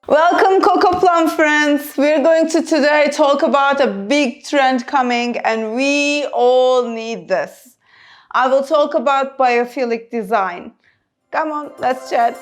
Welcome Coco Plum friends. We're going to today talk about a big trend coming and we all need this. I will talk about biophilic design. Come on, let's chat.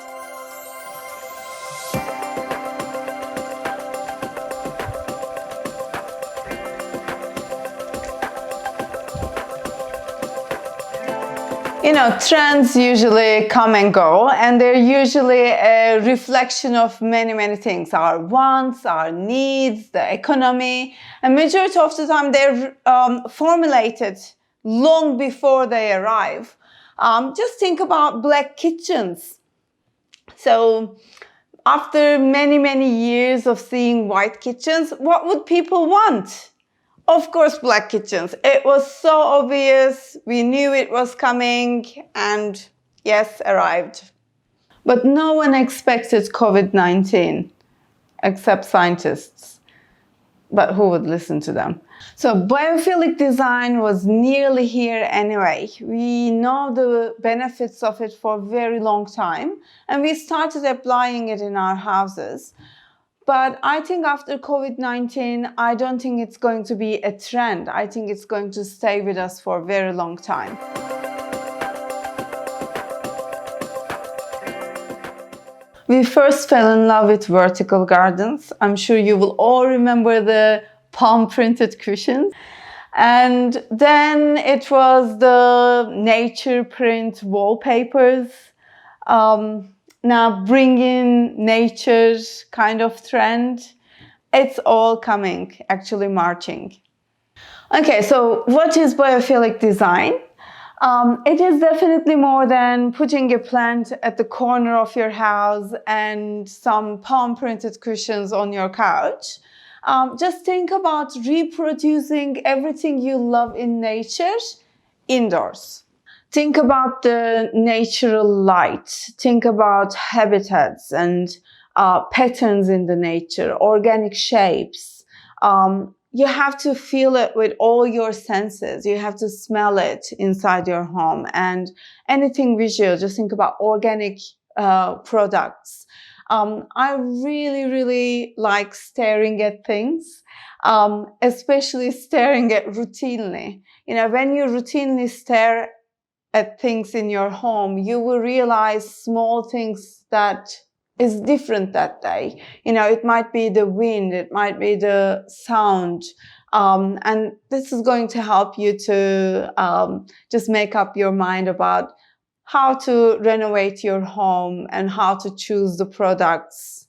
You know, trends usually come and go, and they're usually a reflection of many things. Our wants, our needs, the economy, and majority of the time they're formulated long before they arrive. Just think about black kitchens. So after many years of seeing white kitchens, what would people want? Of course, black kitchens. It was so obvious. We knew it was coming and yes, arrived. But no one expected COVID-19 except scientists. But who would listen to them? So biophilic design was nearly here anyway. We know the benefits of it for a very long time and we started applying it in our houses. But I think after COVID-19, I don't think it's going to be a trend. I think it's going to stay with us for a very long time. We first fell in love with vertical gardens. I'm sure you will all remember the palm printed cushions. And then it was the nature print wallpapers. Now bring in nature's kind of trend. It's all coming, actually marching. Okay, so what is biophilic design? It is definitely more than putting a plant at the corner of your house and some palm printed cushions on your couch. Just think about reproducing everything you love in nature indoors. Think about the natural light. Think about habitats and patterns in the nature, organic shapes. You have to feel it with all your senses. You have to smell it inside your home and anything visual. Just think about organic products. I really like staring at things, especially staring at routinely. You know, when you routinely stare at things in your home, you will realize small things that is different that day. You know, it might be the wind, it might be the sound. And this is going to help you to just make up your mind about how to renovate your home and how to choose the products.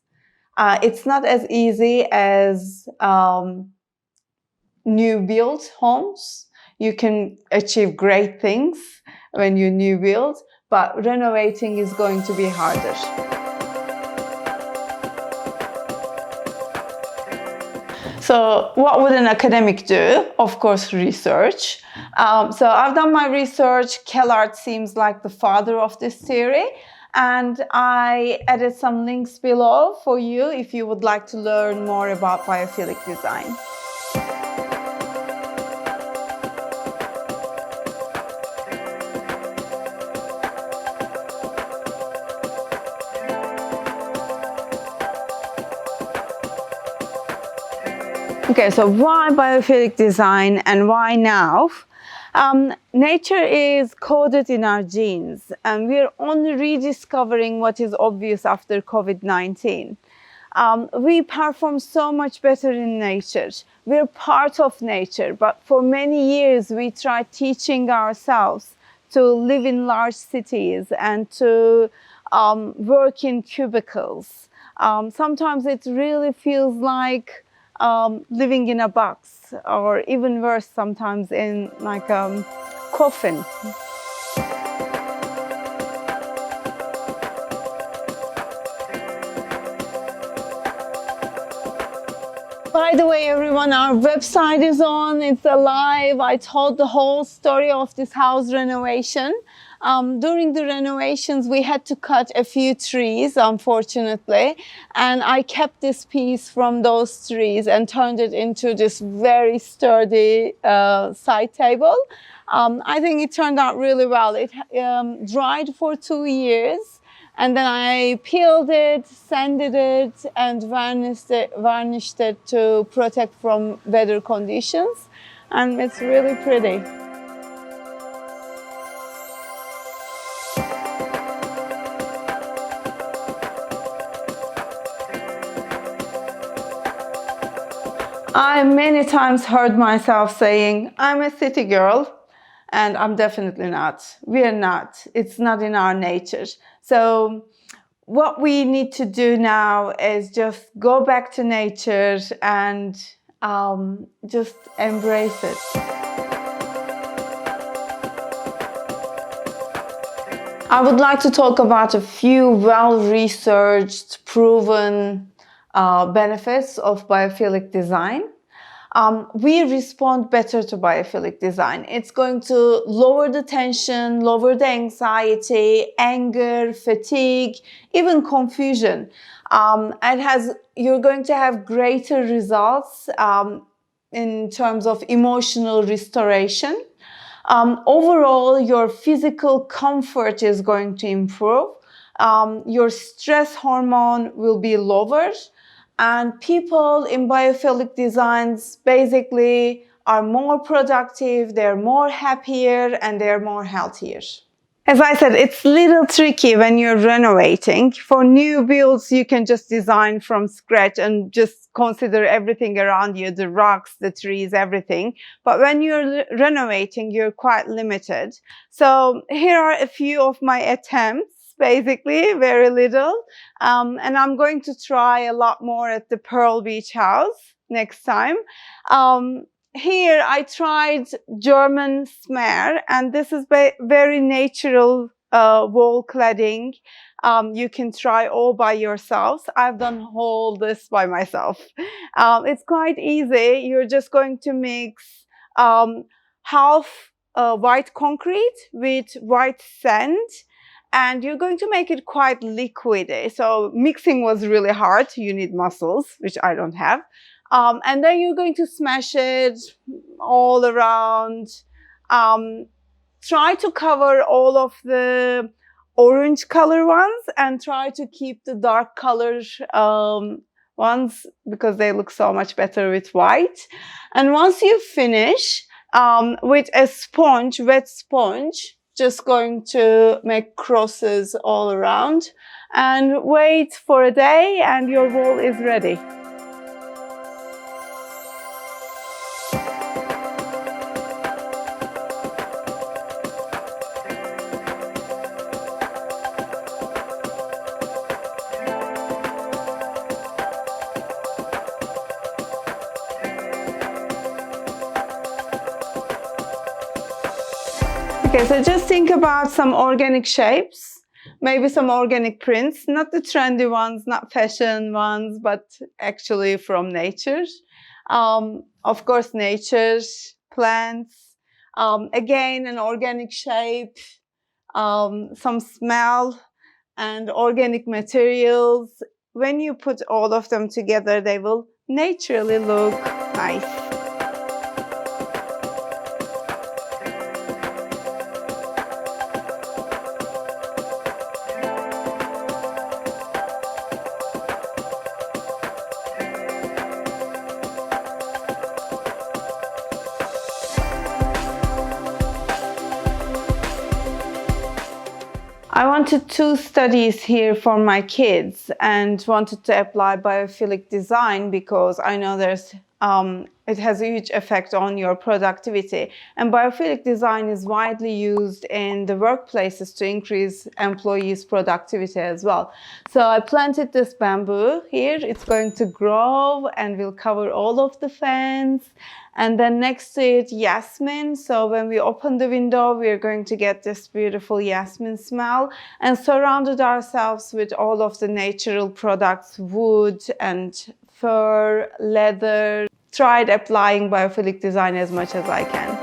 It's not as easy as new built homes. You can achieve great things when you new build, but renovating is going to be harder. So what would an academic do? Of course, research. So I've done my research. Kellard seems like the father of this theory. And I added some links below for you if you would like to learn more about biophilic design. Okay, so why biophilic design and why now? Nature is coded in our genes and we're only rediscovering what is obvious after COVID-19. We perform so much better in nature. We're part of nature, but for many years we tried teaching ourselves to live in large cities and to work in cubicles. Sometimes it really feels like living in a box, or even worse, sometimes in like a coffin. By the way, everyone, our website is on, it's alive. I told the whole story of this house renovation. During the renovations, we had to cut a few trees, unfortunately, and I kept this piece from those trees and turned it into this very sturdy side table. I think it turned out really well. It dried for 2 years And then I peeled it, sanded it, and varnished it to protect from weather conditions. And it's really pretty. I many times heard myself saying, I'm a city girl, and I'm definitely not. We are not. It's not in our nature. So what we need to do now is just go back to nature and just embrace it. I would like to talk about a few well-researched, proven benefits of biophilic design. We respond better to biophilic design. It's going to lower the tension, lower the anxiety, anger, fatigue, even confusion. You're going to have greater results in terms of emotional restoration. Overall, your physical comfort is going to improve. Your stress hormone will be lower. And people in biophilic designs basically are more productive, they're more happier, and they're more healthier. As I said, it's a little tricky when you're renovating. For new builds, you can just design from scratch and just consider everything around you, the rocks, the trees, everything. But when you're renovating, you're quite limited. So here are a few of my attempts. Basically, very little. And I'm going to try a lot more at the Pearl Beach house next time. Here I tried German smear, and this is very natural wall cladding. You can try all by yourselves. I've done all this by myself. It's quite easy. You're just going to mix half white concrete with white sand, and you're going to make it quite liquidy. So mixing was really hard. You need muscles, which I don't have. And then you're going to smash it all around. Try to cover all of the orange color ones and try to keep the dark color ones because they look so much better with white. And once you finish with a sponge, wet sponge, just going to make crosses all around and wait for a day and your wall is ready. Okay, so just think about some organic shapes, maybe some organic prints, not the trendy ones, not fashion ones, but actually from nature. Of course, nature, plants, again, an organic shape, some smell, and organic materials. When you put all of them together, they will naturally look nice. I wanted 2 studies here for my kids and wanted to apply biophilic design because I know it has a huge effect on your productivity. And biophilic design is widely used in the workplaces to increase employees' productivity as well. So I planted this bamboo here. It's going to grow and will cover all of the fence. And then next to it, jasmine. So when we open the window, we are going to get this beautiful jasmine smell, and surrounded ourselves with all of the natural products, wood and fur, leather. Tried applying biophilic design as much as I can.